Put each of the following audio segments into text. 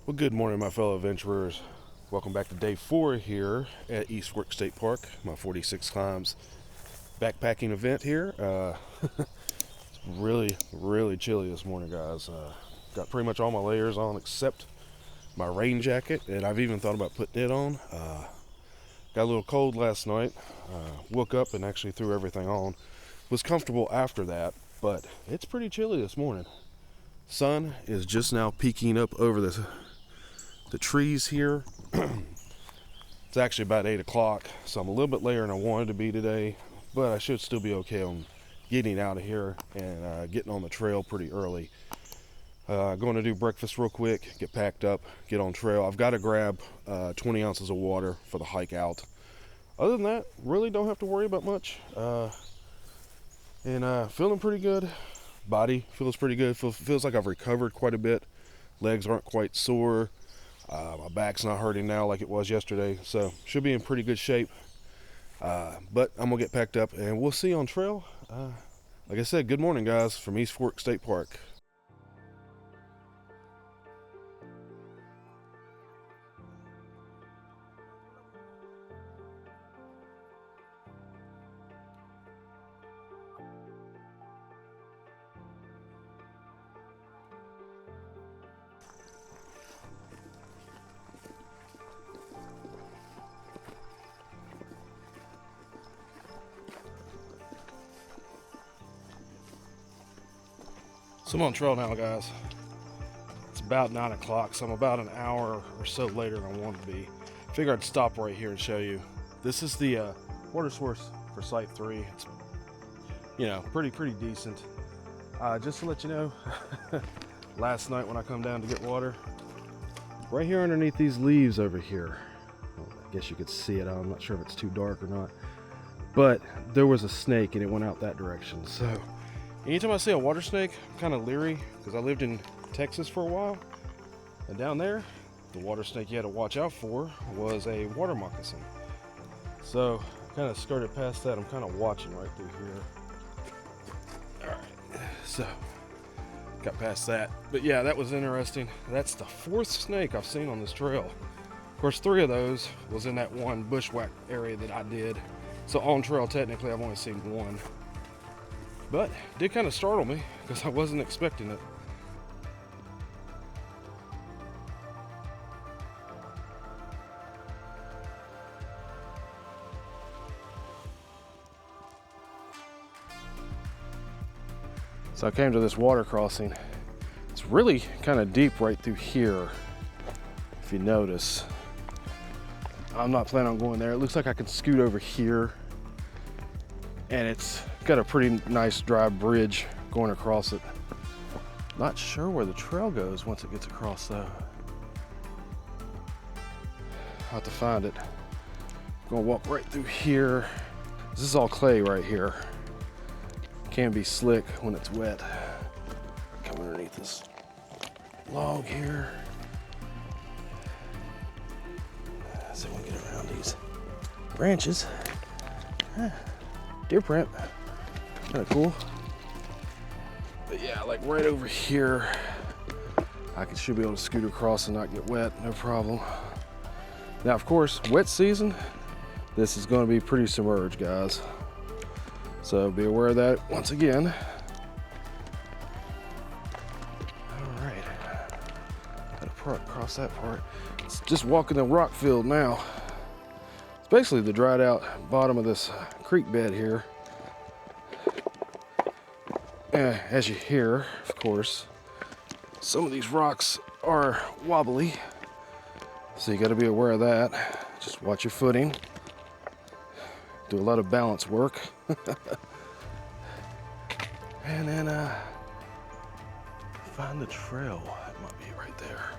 Well, good morning, my fellow adventurers. Welcome back to day 4 here at East Fork State Park, my 46 climbs backpacking event here. It's really chilly this morning, guys. Got pretty much all my layers on except my rain jacket, and I've even thought about putting it on. Got a little cold last night. Woke up and actually threw everything on. Was comfortable after that, but it's pretty chilly this morning. Sun is just now peeking up over the trees here. It's actually about 8 o'clock, so I'm a little bit later than I wanted to be today, but I should still be okay on getting out of here and getting on the trail pretty early. Going to do breakfast real quick, get packed up, get on trail. I've got to grab 20 ounces of water for the hike out. Other than that, really don't have to worry about much. Feeling pretty good. Body feels pretty good. Feels like I've recovered quite a bit. Legs aren't quite sore. My back's not hurting now like it was yesterday, so should be in pretty good shape. But I'm gonna get packed up and we'll see you on trail. Like I said, good morning, guys, from East Fork State Park. So I'm on trail now, guys. It's about 9 o'clock, so I'm about an hour or so later than I wanted to be. Figured I'd stop right here and show you. This is the water source for Site 3. It's, pretty decent. Just to let you know, last night when I come down to get water, right here underneath these leaves over here, well, I guess you could see it. I'm not sure if it's too dark or not, but there was a snake and it went out that direction. So anytime I see a water snake, I'm kind of leery because I lived in Texas for a while. And down there, the water snake you had to watch out for was a water moccasin. So kind of skirted past that. I'm kind of watching right through here. All right, so got past that. But yeah, that was interesting. That's the 4th snake I've seen on this trail. Of course, 3 of those was in that one bushwhack area that I did. So on trail, technically, I've only seen 1. But it did kind of startle me because I wasn't expecting it. So I came to this water crossing. It's really kind of deep right through here, if you notice. I'm not planning on going there. It looks like I can scoot over here, and it's got a pretty nice dry bridge going across it. Not sure where the trail goes once it gets across though. I'll have to find it. I'm gonna walk right through here. This is all clay right here. Can be slick when it's wet. Come underneath this log here. So we can get around these branches. Deer print. Kind of cool. But yeah, like right over here, should be able to scoot across and not get wet, no problem. Now, of course, wet season, this is going to be pretty submerged, guys. So be aware of that once again. All right, gotta cross that part. It's just walking the rock field now. It's basically the dried out bottom of this creek bed here. As you hear, of course, some of these rocks are wobbly, so you got to be aware of that. Just watch your footing. Do a lot of balance work. And then find the trail. It might be right there.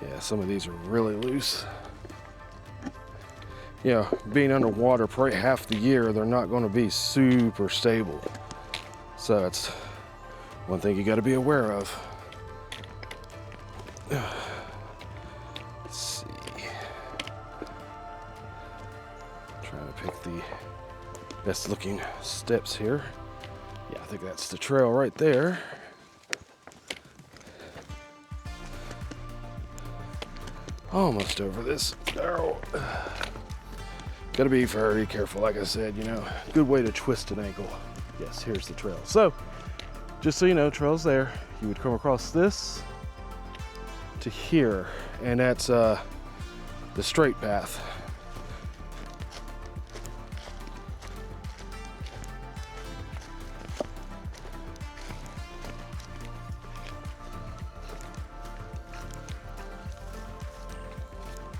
Yeah, some of these are really loose. Yeah, being underwater probably half the year, they're not going to be super stable. So that's one thing you got to be aware of. Let's see. Trying to pick the best looking steps here. Yeah, I think that's the trail right there. Almost over this barrel. Gotta be very careful, like I said, you know. Good way to twist an ankle. Yes, here's the trail. So, just so you know, trail's there. You would come across this to here, and that's the straight path.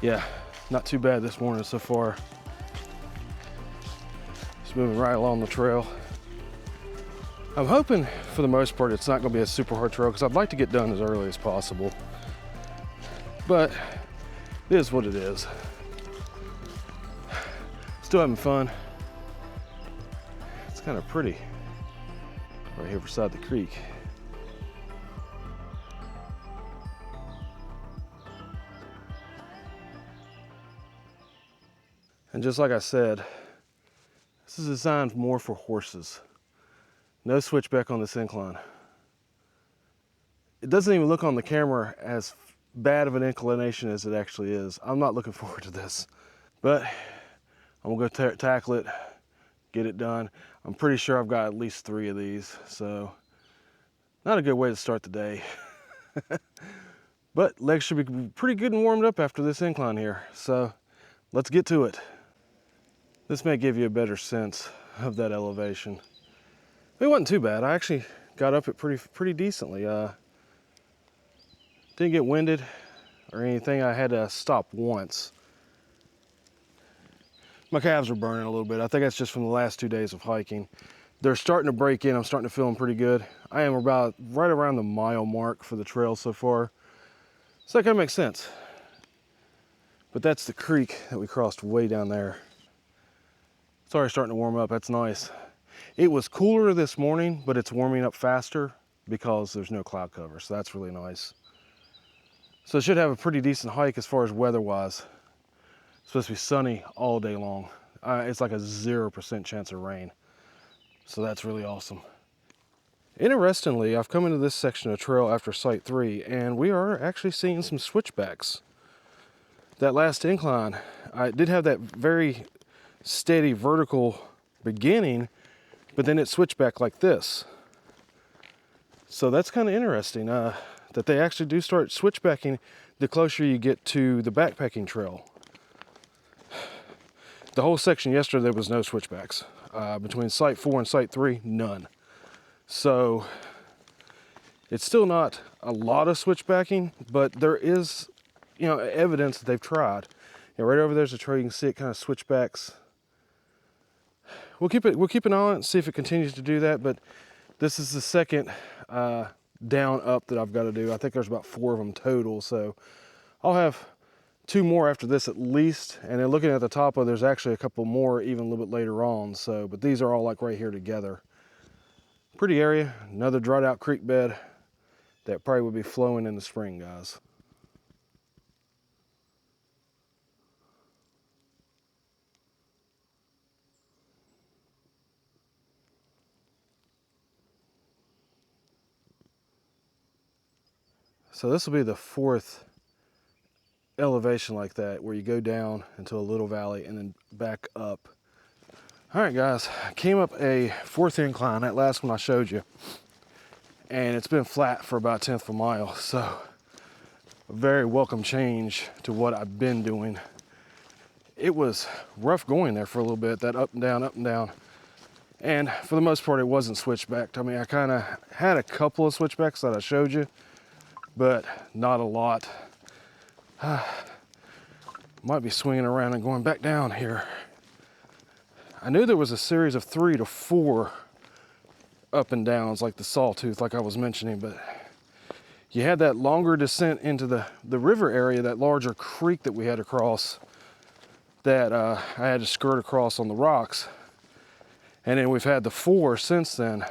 Yeah, not too bad this morning so far. Just moving right along the trail. I'm hoping for the most part it's not going to be a super hard trail because I'd like to get done as early as possible. But it is what it is. Still having fun. It's kind of pretty right here beside the creek. And just like I said, this is designed more for horses. No switchback on this incline. It doesn't even look on the camera as bad of an inclination as it actually is. I'm not looking forward to this, but I'm gonna go tackle it, get it done. I'm pretty sure I've got at least 3 of these, so not a good way to start the day. But legs should be pretty good and warmed up after this incline here, so let's get to it. This may give you a better sense of that elevation. It wasn't too bad. I actually got up it pretty decently. Didn't get winded or anything. I had to stop once. My calves are burning a little bit. I think that's just from the last 2 days of hiking. They're starting to break in. I'm starting to feel them pretty good. I am about right around the mile mark for the trail so far. So that kind of makes sense. But that's the creek that we crossed way down there. It's already starting to warm up. That's nice. It was cooler this morning, but it's warming up faster because there's no cloud cover, so that's really nice. So it should have a pretty decent hike as far as weather-wise. It's supposed to be sunny all day long. It's like a 0% chance of rain, so that's really awesome. Interestingly, I've come into this section of trail after Site 3, and we are actually seeing some switchbacks. That last incline, I did have that very steady vertical beginning, but then it switched back like this. So that's kind of interesting that they actually do start switchbacking the closer you get to the backpacking trail. The whole section yesterday, there was no switchbacks. Between Site 4 and Site 3, none. So it's still not a lot of switchbacking, but there is, you know, evidence that they've tried. Yeah, right over there's a trail. You can see it kind of switchbacks. We'll keep an eye on it and see if it continues to do that, but this is the second down up that I've got to do. I think there's about 4 of them total, so I'll have 2 more after this at least, and then looking at the topo, there's actually a couple more even a little bit later on, so, but these are all like right here together. Pretty area, another dried out creek bed that probably would be flowing in the spring, guys. So this will be the 4th elevation like that, where you go down into a little valley and then back up. All right, guys, I came up a 4th incline, that last one I showed you, and it's been flat for about 1/10 of a mile. So a very welcome change to what I've been doing. It was rough going there for a little bit, that up and down, up and down. And for the most part, it wasn't switchbacked. I mean, I kind of had a couple of switchbacks that I showed you, but not a lot. Might be swinging around and going back down here. I knew there was a series of 3 to 4 up and downs, like the Sawtooth, like I was mentioning, but you had that longer descent into the river area, that larger creek that we had to cross, that I had to skirt across on the rocks. And then we've had the 4 since then.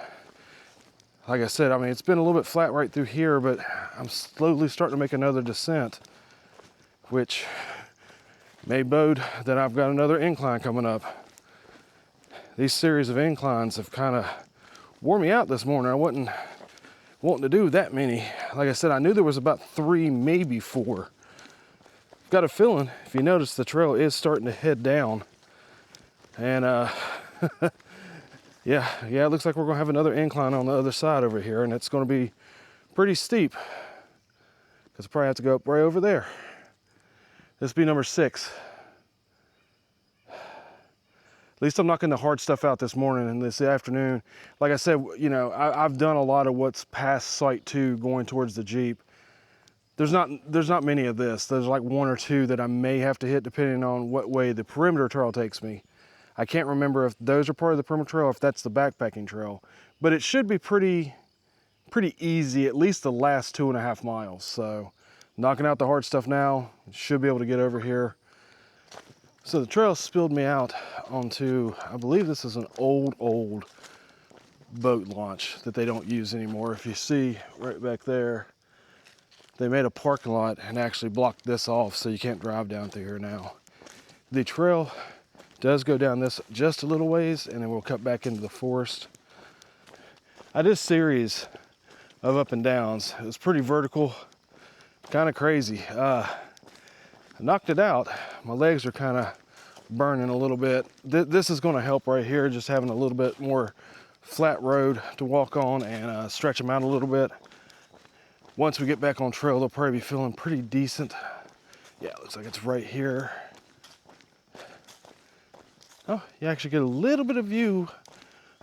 Like I said, I mean, it's been a little bit flat right through here, but I'm slowly starting to make another descent, which may bode that I've got another incline coming up. These series of inclines have kind of wore me out this morning. I wasn't wanting to do that many. Like I said, I knew there was about 3, maybe 4. Got a feeling, if you notice, the trail is starting to head down. And yeah, it looks like we're gonna have another incline on the other side over here, and it's gonna be pretty steep, because I probably have to go up right over there. This will be number 6. At least I'm knocking the hard stuff out this morning and this afternoon. Like I said, you know, I've done a lot of what's past Site 2 going towards the Jeep. There's not many of this. There's like 1 or 2 that I may have to hit depending on what way the perimeter trail takes me. I can't remember if those are part of the perimeter trail or if that's the backpacking trail. But it should be pretty easy, at least the last 2.5 miles. So knocking out the hard stuff now, should be able to get over here. So the trail spilled me out onto, I believe this is an old boat launch that they don't use anymore. If you see right back there, they made a parking lot and actually blocked this off so you can't drive down through here now. The trail does go down this just a little ways and then we'll cut back into the forest. I did a series of up and downs. It was pretty vertical, kind of crazy. I knocked it out. My legs are kind of burning a little bit. This is going to help right here, just having a little bit more flat road to walk on and stretch them out a little bit. Once we get back on trail, they'll probably be feeling pretty decent. Yeah, it looks like it's right here. Oh, you actually get a little bit of view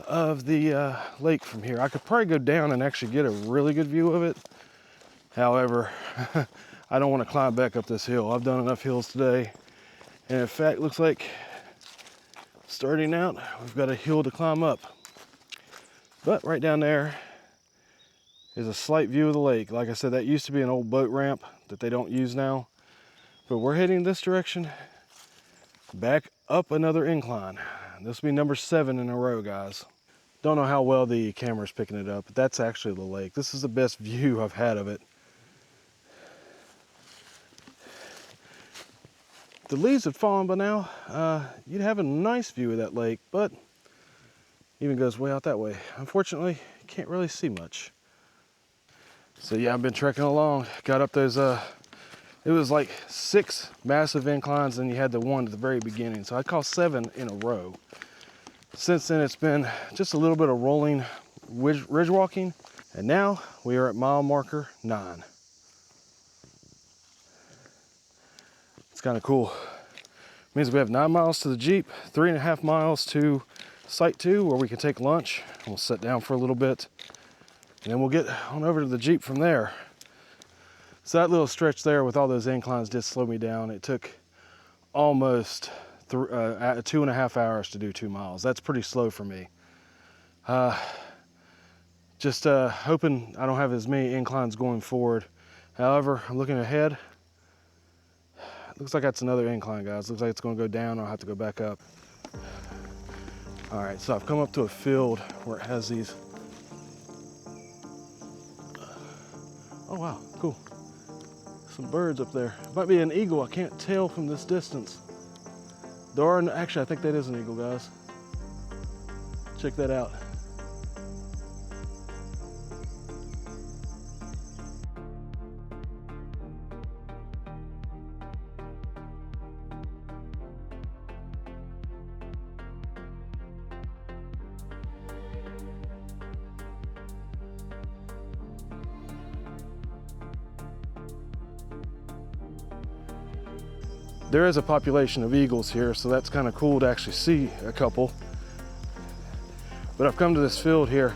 of the lake from here. I could probably go down and actually get a really good view of it. However, I don't want to climb back up this hill. I've done enough hills today. And in fact, looks like starting out, we've got a hill to climb up. But right down there is a slight view of the lake. Like I said, that used to be an old boat ramp that they don't use now. But we're heading this direction, back up another incline. This will be number 7 in a row, guys. Don't know how well the camera's picking it up, but that's actually the lake. This is the best view I've had of it. If the leaves had fallen by now, you'd have a nice view of that lake, but even goes way out that way. Unfortunately, you can't really see much. So yeah, I've been trekking along. Got up those, it was like 6 massive inclines, and you had the one at the very beginning. So I call 7 in a row. Since then, it's been just a little bit of rolling ridge walking. And now we are at mile marker 9. It's kind of cool. It means we have 9 miles to the Jeep, 3.5 miles to Site 2 where we can take lunch. We'll sit down for a little bit. And then we'll get on over to the Jeep from there. So that little stretch there with all those inclines did slow me down. It took almost 2.5 hours to do 2 miles. That's pretty slow for me. Just hoping I don't have as many inclines going forward. However, I'm looking ahead. It looks like that's another incline, guys. Looks like it's going to go down. I'll have to go back up. All right, so I've come up to a field where it has these. Oh wow, cool. Some birds up there. Might be an eagle, I can't tell from this distance. There are, actually I think that is an eagle, guys. Check that out. There is a population of eagles here, so that's kind of cool to actually see a couple. But I've come to this field here.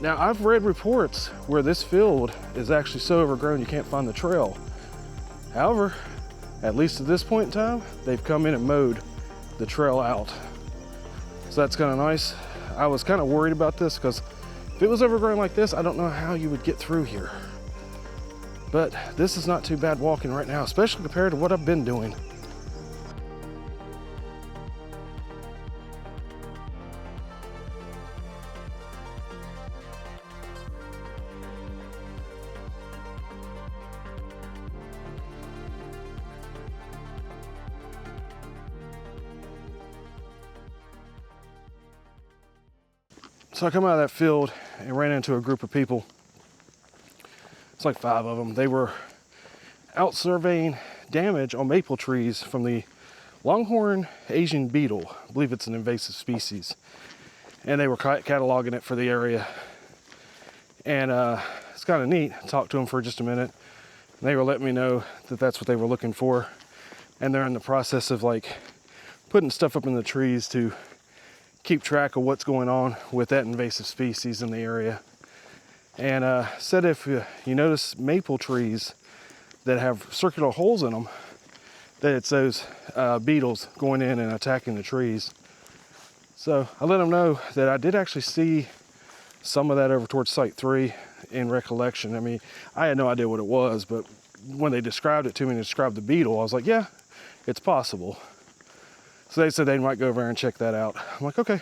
Now, I've read reports where this field is actually so overgrown you can't find the trail. However, at least at this point in time, they've come in and mowed the trail out. So that's kind of nice. I was kind of worried about this because if it was overgrown like this, I don't know how you would get through here. But this is not too bad walking right now, especially compared to what I've been doing. So I come out of that field and ran into a group of people. It's like 5 of them. They were out surveying damage on maple trees from the longhorn Asian beetle. I believe it's an invasive species. And they were cataloging it for the area. And it's kind of neat. I talked to them for just a minute. And they were letting me know that that's what they were looking for. And they're in the process of like putting stuff up in the trees to keep track of what's going on with that invasive species in the area. And said if you notice maple trees that have circular holes in them, that it's those beetles going in and attacking the trees. So I let them know that I did actually see some of that over towards Site 3 in recollection. I mean, I had no idea what it was, but when they described it to me and described the beetle, I was like, yeah, it's possible. So they said they might go over there and check that out. I'm like, okay.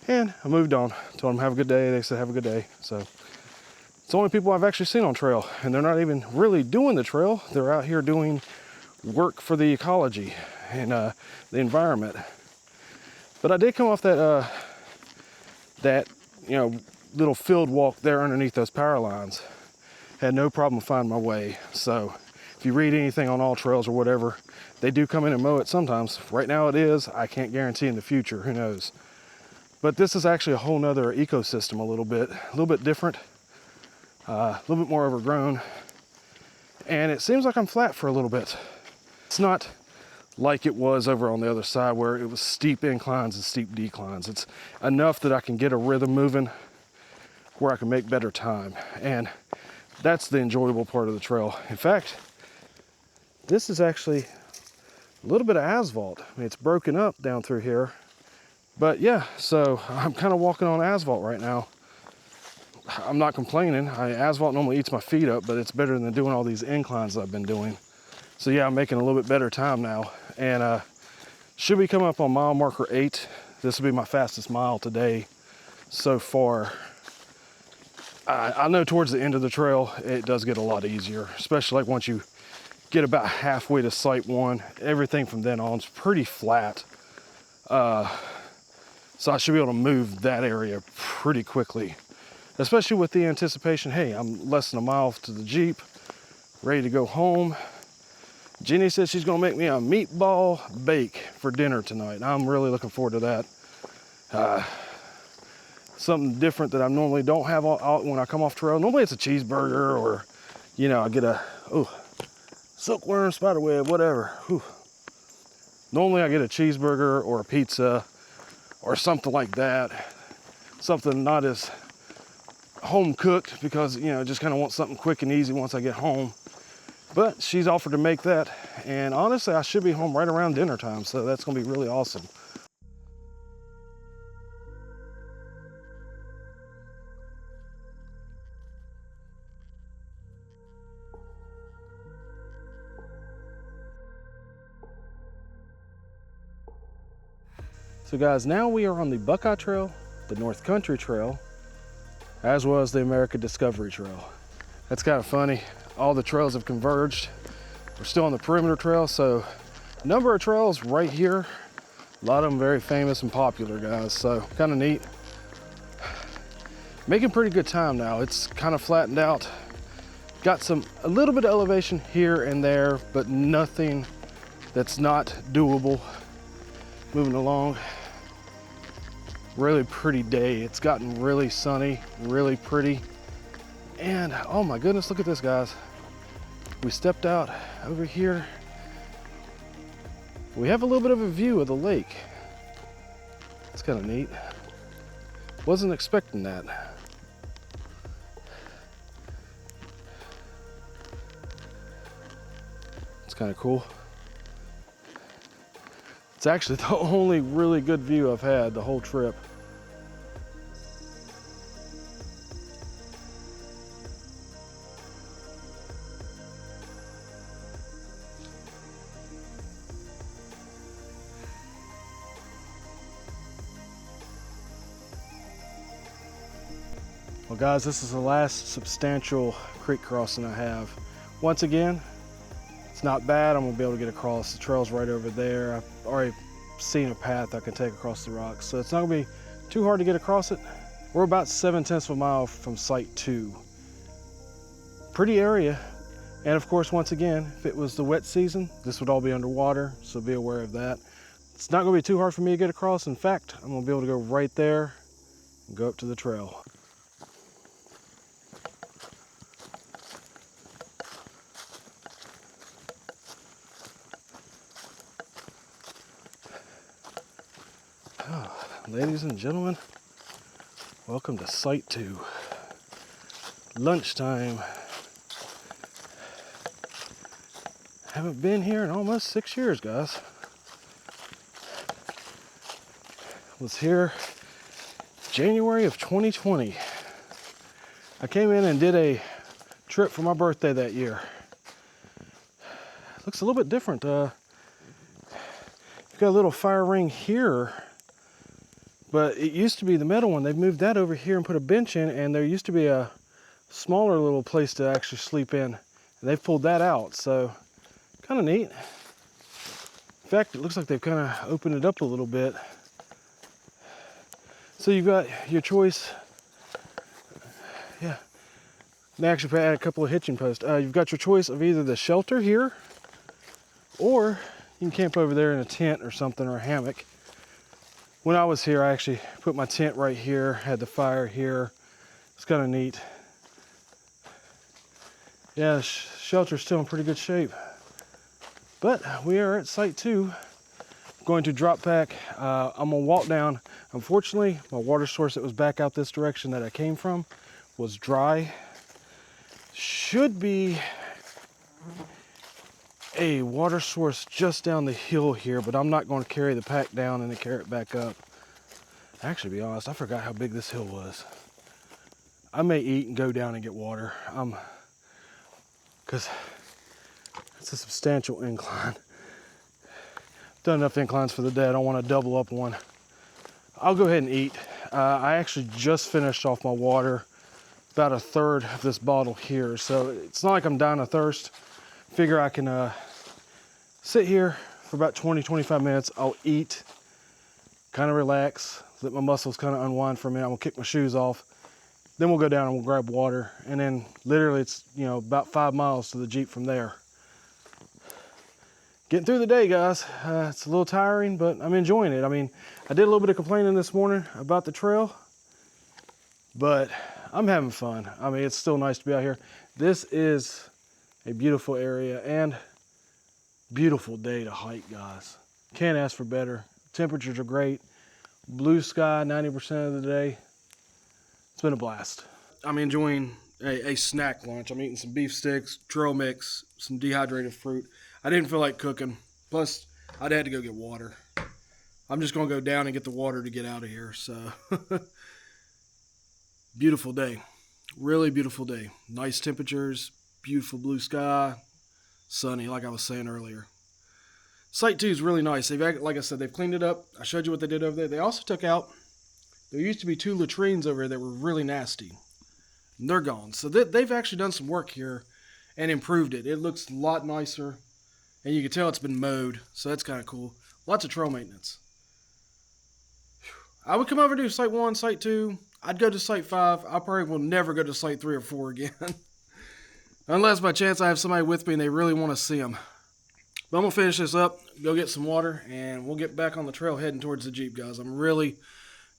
And I moved on. Told them have a good day. They said have a good day. So it's the only people I've actually seen on trail, and they're not even really doing the trail. They're out here doing work for the ecology and the environment. But I did come off that little field walk there underneath those power lines. Had no problem finding my way. So if you read anything on all trails or whatever, they do come in and mow it sometimes. Right now it is. I can't guarantee in the future. Who knows? But this is actually a whole nother ecosystem a little bit different, a little bit more overgrown. And it seems like I'm flat for a little bit. It's not like it was over on the other side where it was steep inclines and steep declines. It's enough that I can get a rhythm moving where I can make better time. And that's the enjoyable part of the trail. In fact, this is actually a little bit of asphalt. I mean, it's broken up down through here. But yeah, so I'm kind of walking on asphalt right now. I'm not complaining. Asphalt normally eats my feet up, but it's better than doing all these inclines I've been doing. So yeah, I'm making a little bit better time now. And should be coming up on mile marker 8. This will be my fastest mile today so far. I know towards the end of the trail, it does get a lot easier, especially like once you get about halfway to Site 1. Everything from then on is pretty flat. So I should be able to move that area pretty quickly, especially with the anticipation, hey, I'm less than a mile to the Jeep, ready to go home. Jenny said she's gonna make me a meatball bake for dinner tonight. I'm really looking forward to that. Something different that I normally don't have out when I come off trail. Normally it's a cheeseburger or, I get a, silkworm, spiderweb, whatever. Ooh. Normally I get a cheeseburger or a pizza or something like that. Something not as home cooked because, just kind of want something quick and easy once I get home. But she's offered to make that. And honestly, I should be home right around dinner time. So that's gonna be really awesome. So guys, now we are on the Buckeye Trail, the North Country Trail, as well as the American Discovery Trail. That's kind of funny. All the trails have converged. We're still on the perimeter trail, so a number of trails right here. A lot of them very famous and popular, guys, so kind of neat. Making pretty good time now. It's kind of flattened out. Got a little bit of elevation here and there, but nothing that's not doable. Moving along. Really pretty day. It's gotten really sunny, really pretty. And oh my goodness, look at this, guys. We stepped out over here. We have a little bit of a view of the lake. It's kind of neat. Wasn't expecting that. It's kind of cool. It's actually the only really good view I've had the whole trip. Well guys, this is the last substantial creek crossing I have. Once again, it's not bad. I'm gonna be able to get across. The trail's right over there. I've already seen a path I can take across the rocks, so it's not gonna be too hard to get across it. We're about 7/10 of a mile from site 2. Pretty area. And of course, once again, if it was the wet season, this would all be underwater, so be aware of that. It's not gonna be too hard for me to get across. In fact, I'm gonna be able to go right there and go up to the trail. Oh, ladies and gentlemen, welcome to site 2. Lunchtime. Haven't been here in almost 6 years, guys. Was here January of 2020. I came in and did a trip for my birthday that year. Looks a little bit different. You've got a little fire ring here, but it used to be the metal one. They've moved that over here and put a bench in, and there used to be a smaller little place to actually sleep in, and they've pulled that out, so kind of neat. In fact, it looks like they've kind of opened it up a little bit. So you've got your choice. Yeah, they actually add a couple of hitching posts. You've got your choice of either the shelter here, or you can camp over there in a tent or something, or a hammock. When I was here, I actually put my tent right here, had the fire here. It's kind of neat. Yeah, the shelter's still in pretty good shape. But we are at site 2. I'm going to drop back. I'm gonna walk down. Unfortunately, my water source that was back out this direction that I came from was dry. Should be a water source just down the hill here, but I'm not going to carry the pack down and then carry it back up. Actually, to be honest, I forgot how big this hill was. I may eat and go down and get water. Because it's a substantial incline. Done enough inclines for the day. I don't want to double up one. I'll go ahead and eat. I actually just finished off my water, about 1/3 of this bottle here. So it's not like I'm dying of thirst. Figure I can sit here for about 20-25 minutes. I'll eat, kind of relax, let my muscles kind of unwind for a minute. I'm gonna kick my shoes off. Then we'll go down and we'll grab water. And then literally it's, about 5 miles to the Jeep from there. Getting through the day, guys. It's a little tiring, but I'm enjoying it. I mean, I did a little bit of complaining this morning about the trail, but I'm having fun. I mean, it's still nice to be out here. This is a beautiful area and beautiful day to hike, guys. Can't ask for better. Temperatures are great. Blue sky 90% of the day. It's been a blast. I'm enjoying a snack lunch. I'm eating some beef sticks, trail mix, some dehydrated fruit. I didn't feel like cooking. Plus, I'd had to go get water. I'm just going to go down and get the water to get out of here. So, beautiful day. Really beautiful day. Nice temperatures, beautiful blue sky, sunny, like I was saying earlier. Site 2 is really nice. Like I said, they've cleaned it up. I showed you what they did over there. They also took out, there used to be 2 latrines over here that were really nasty. And they're gone. So they've actually done some work here and improved it. It looks a lot nicer. And you can tell it's been mowed, so that's kind of cool. Lots of trail maintenance. I would come over to site 1, site 2. I'd go to site 5. I probably will never go to site 3 or 4 again. Unless by chance I have somebody with me and they really want to see them. But I'm going to finish this up, go get some water, and we'll get back on the trail heading towards the Jeep, guys. I'm really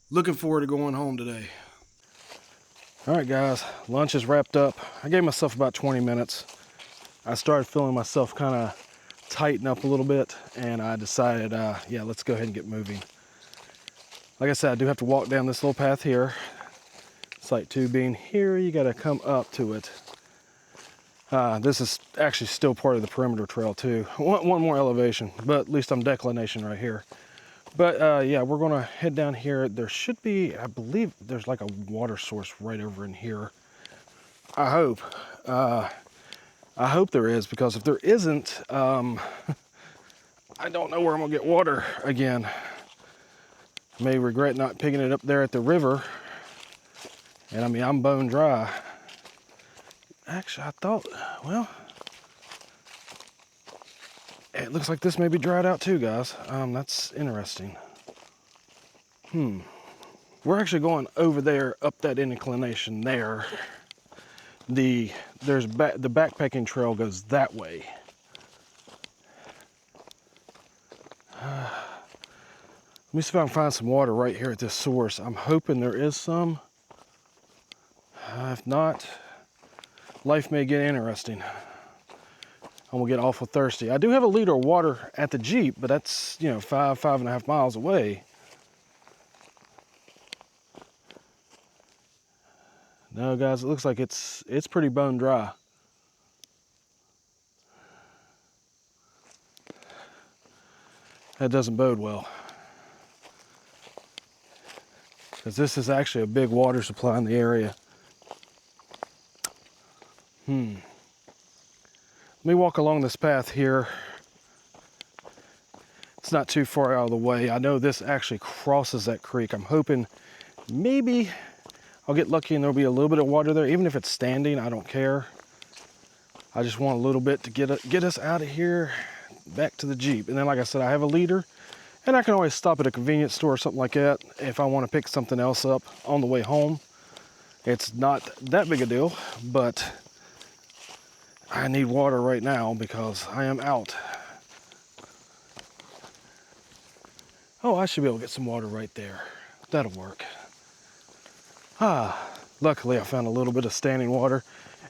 looking forward to going home today. All right, guys. Lunch is wrapped up. I gave myself about 20 minutes. I started feeling myself kind of tighten up a little bit, and I decided, yeah, let's go ahead and get moving. Like I said, I do have to walk down this little path here. Site 2 being here, you got to come up to it. This is actually still part of the perimeter trail too. One more elevation, but at least I'm declination right here. But yeah, we're gonna head down here. There should be, I believe there's like a water source right over in here. I hope. I hope there is, because if there isn't, I don't know where I'm gonna get water again. I may regret not picking it up there at the river. And I mean, I'm bone dry. Actually, I thought, well, it looks like this may be dried out too, guys. That's interesting. We're actually going over there, up that inclination there. The backpacking trail goes that way. Let me see if I can find some water right here at this source. I'm hoping there is some. If not, life may get interesting. I'm gonna get awful thirsty. I do have a liter of water at the Jeep, but that's, you know, 5.5 miles away. No, guys, it looks like it's pretty bone dry. That doesn't bode well, because this is actually a big water supply in the area. Let me walk along this path here. It's not too far out of the way. I know this actually crosses that creek. I'm hoping maybe I'll get lucky and there'll be a little bit of water there. Even if it's standing, I don't care. I just want a little bit to get us out of here, back to the Jeep. And then, like I said, I have a liter, and I can always stop at a convenience store or something like that if I want to pick something else up on the way home. It's not that big a deal, but I need water right now because I am out. Oh, I should be able to get some water right there. That'll work. Luckily I found a little bit of standing water,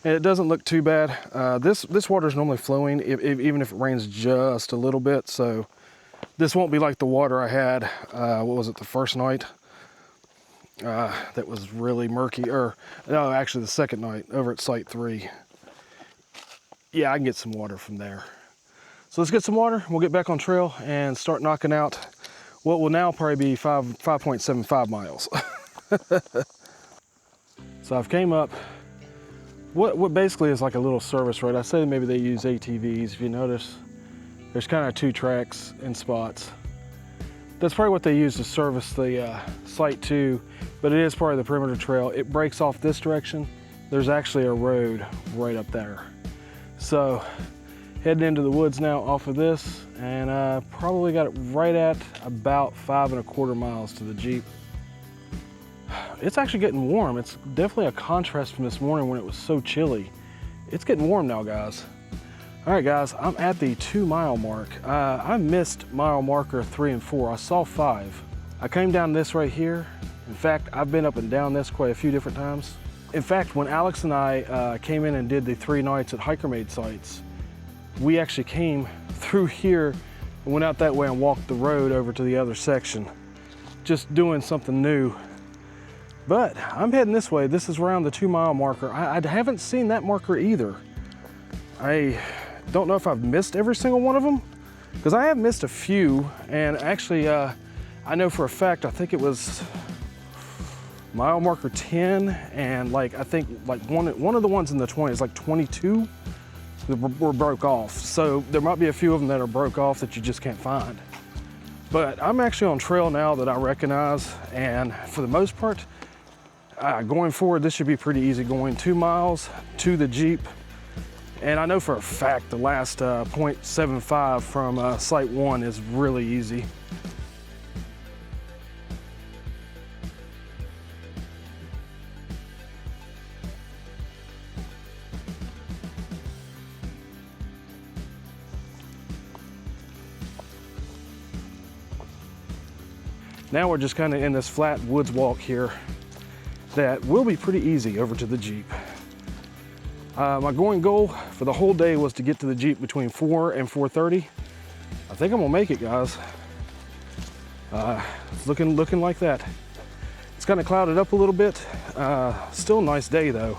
and it doesn't look too bad. This water is normally flowing even if it rains just a little bit, so this won't be like the water I had, what was it, the first night? That was really murky, or no, actually the second night over at Site 3. Yeah, I can get some water from there. So let's get some water, we'll get back on trail and start knocking out what will now probably be 5.75 miles. So I've came up, what basically is like a little service road. I say maybe they use ATVs. If you notice, there's kind of 2 tracks in spots. That's probably what they use to service the Site 2, but it is part of the perimeter trail. It breaks off this direction. There's actually a road right up there. So heading into the woods now off of this, and probably got it right at about 5.25 miles to the Jeep. It's actually getting warm. It's definitely a contrast from this morning when it was so chilly. It's getting warm now, guys. All right, guys, I'm at the 2-mile mark. I missed mile marker 3 and 4. I saw 5. I came down this right here. In fact, I've been up and down this quite a few different times. In fact, when Alex and I came in and did the 3 nights at Hiker Made sites, we actually came through here and went out that way and walked the road over to the other section, just doing something new. But I'm heading this way. This is around the 2-mile marker. I haven't seen that marker either. I don't know if I've missed every single one of them, because I have missed a few. And actually, I know for a fact, I think it was mile marker 10, and I think one of the ones in the 20s, like 22, were broke off. So there might be a few of them that are broke off that you just can't find. But I'm actually on trail now that I recognize, and for the most part, going forward, this should be pretty easy, going 2 miles to the Jeep. And I know for a fact the last 0.75 from Site 1 is really easy. Now we're just kind of in this flat woods walk here that will be pretty easy over to the Jeep. My going goal for the whole day was to get to the Jeep between 4 and 4:30. I think I'm gonna make it, guys. It's looking like that. It's kind of clouded up a little bit. Still a nice day though,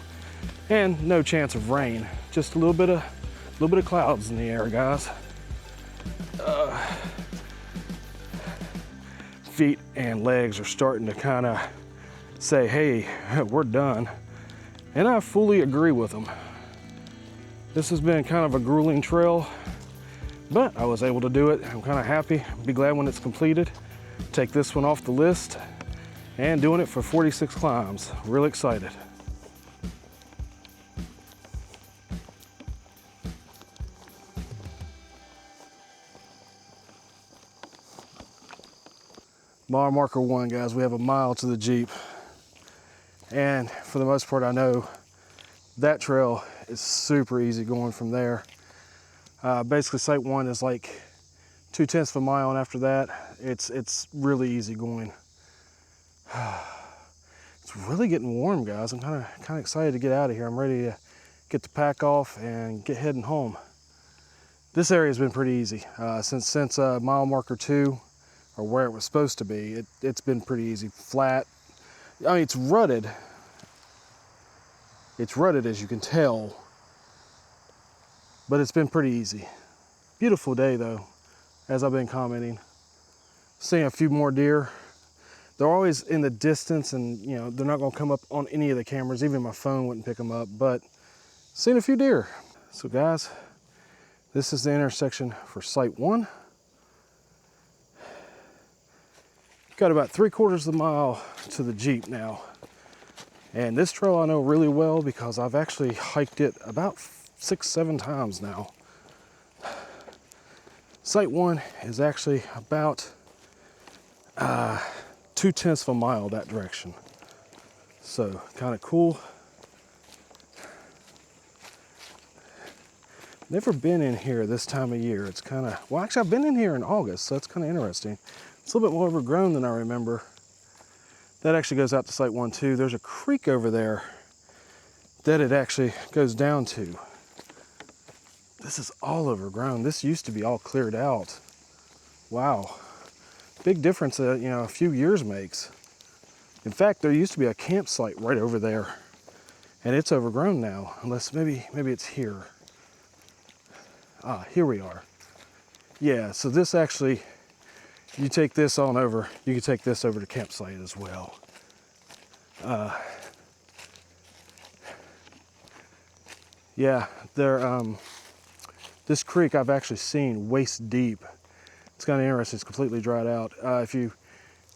and no chance of rain. Just a little bit of clouds in the air, guys. Feet and legs are starting to kind of say, hey, we're done. And I fully agree with them. This has been kind of a grueling trail, but I was able to do it. I'm kind of happy. Be glad when it's completed. Take this one off the list, and doing it for 46 climbs. Really excited. Mile marker 1, guys. We have a mile to the Jeep. And for the most part, I know that trail is super easy going from there. Basically, site 1 is like 2/10 of a mile, and after that, it's really easy going. It's really getting warm, guys. I'm kind of excited to get out of here. I'm ready to get the pack off and get heading home. This area has been pretty easy since mile marker 2, or where it was supposed to be. It's been pretty easy, flat. I mean, it's rutted. It's rutted, as you can tell, but it's been pretty easy. Beautiful day though, as I've been commenting. Seeing a few more deer. They're always in the distance, and you know, they're not gonna come up on any of the cameras. Even my phone wouldn't pick them up, but seen a few deer. So guys, this is the intersection for site 1. Got about 3/4 of the mile to the Jeep now. And this trail I know really well because I've actually hiked it about 6-7 times now. Site 1 is actually about 2/10 of a mile that direction. So kind of cool. Never been in here this time of year. It's kind of, well, actually I've been in here in August, so it's kind of interesting. It's a little bit more overgrown than I remember. That actually goes out to site 1 too. There's a creek over there that it actually goes down to. This is all overgrown. This used to be all cleared out. Wow. Big difference that, you know, a few years makes. In fact, there used to be a campsite right over there, and it's overgrown now, unless maybe it's here. Ah, here we are. Yeah, so this actually, you take this on over, you can take this over to campsite as well. Yeah, this creek I've actually seen waist deep. It's kind of interesting, it's completely dried out. If you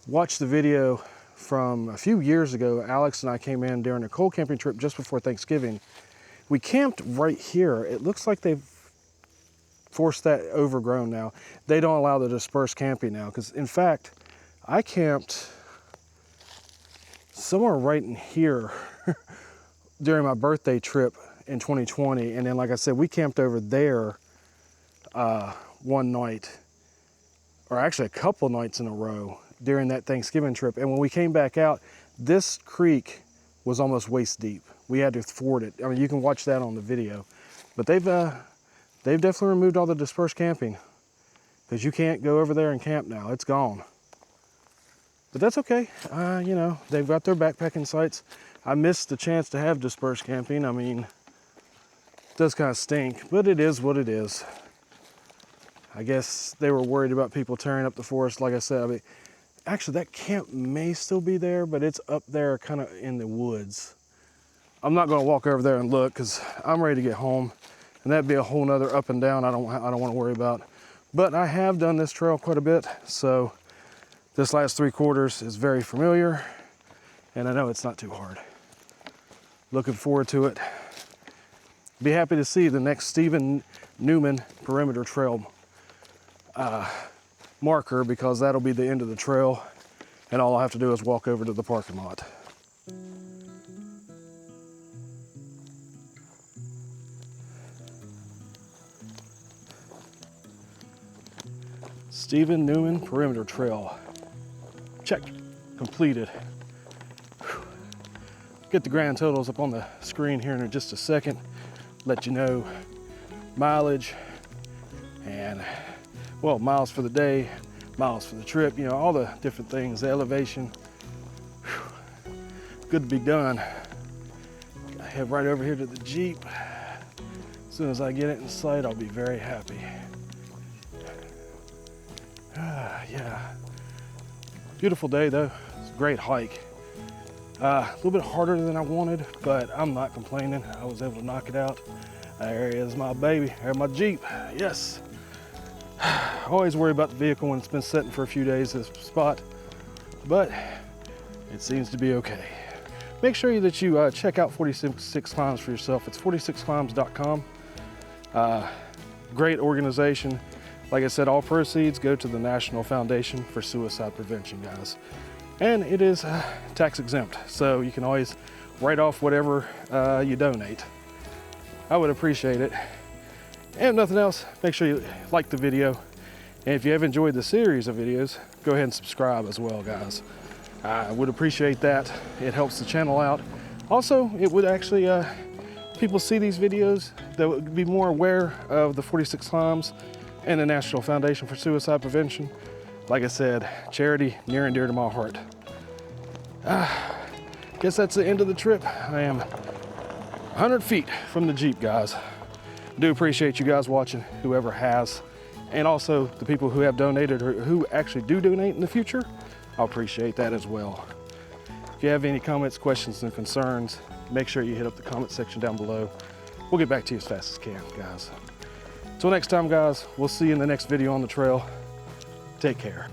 watch the video from a few years ago, Alex and I came in during a cold camping trip just before Thanksgiving. We camped right here. It looks like they've forced that overgrown now. They don't allow the dispersed camping now, because in fact, I camped somewhere right in here during my birthday trip in 2020. And then, like I said, we camped over there one night, or actually a couple nights in a row during that Thanksgiving trip. And when we came back out, this creek was almost waist deep. We had to ford it. I mean, you can watch that on the video, but they've definitely removed all the dispersed camping, because you can't go over there and camp now. It's gone. But that's okay. You know, they've got their backpacking sites. I missed the chance to have dispersed camping. I mean, it does kind of stink, but it is what it is. I guess they were worried about people tearing up the forest. Like I said, I mean, actually that camp may still be there, but it's up there kind of in the woods. I'm not gonna walk over there and look, because I'm ready to get home. And that'd be a whole nother up and down I don't want to worry about. But I have done this trail quite a bit, so this last 3/4 is very familiar, and I know it's not too hard. Looking forward to it. Be happy to see the next Stephen Newman perimeter trail marker, because that'll be the end of the trail, and all I have to do is walk over to the parking lot. Stephen Newman perimeter trail. Check. Completed. Whew. Get the grand totals up on the screen here in just a second. Let you know mileage and, well, miles for the day, miles for the trip, you know, all the different things, the elevation. Whew. Good to be done. I head right over here to the Jeep. As soon as I get it in sight, I'll be very happy. Yeah, beautiful day though. It's a great hike. A little bit harder than I wanted, but I'm not complaining. I was able to knock it out. There is my baby, there's my Jeep. Yes. I always worry about the vehicle when it's been sitting for a few days in this spot, but it seems to be okay. Make sure that you check out 46 Climbs for yourself. It's 46climbs.com. Great organization. Like I said, all proceeds go to the National Foundation for Suicide Prevention, guys. And it is tax exempt, so you can always write off whatever you donate. I would appreciate it. And if nothing else, make sure you like the video. And if you have enjoyed the series of videos, go ahead and subscribe as well, guys. I would appreciate that. It helps the channel out. Also, it would actually, people see these videos, that would be more aware of the 46 climbs and the National Foundation for Suicide Prevention. Like I said, charity near and dear to my heart. Guess that's the end of the trip. I am 100 feet from the Jeep, guys. Do appreciate you guys watching, whoever has, and also the people who have donated or who actually do donate in the future. I appreciate that as well. If you have any comments, questions, and concerns, make sure you hit up the comment section down below. We'll get back to you as fast as can, guys. Till next time, guys, we'll see you in the next video on the trail. Take care.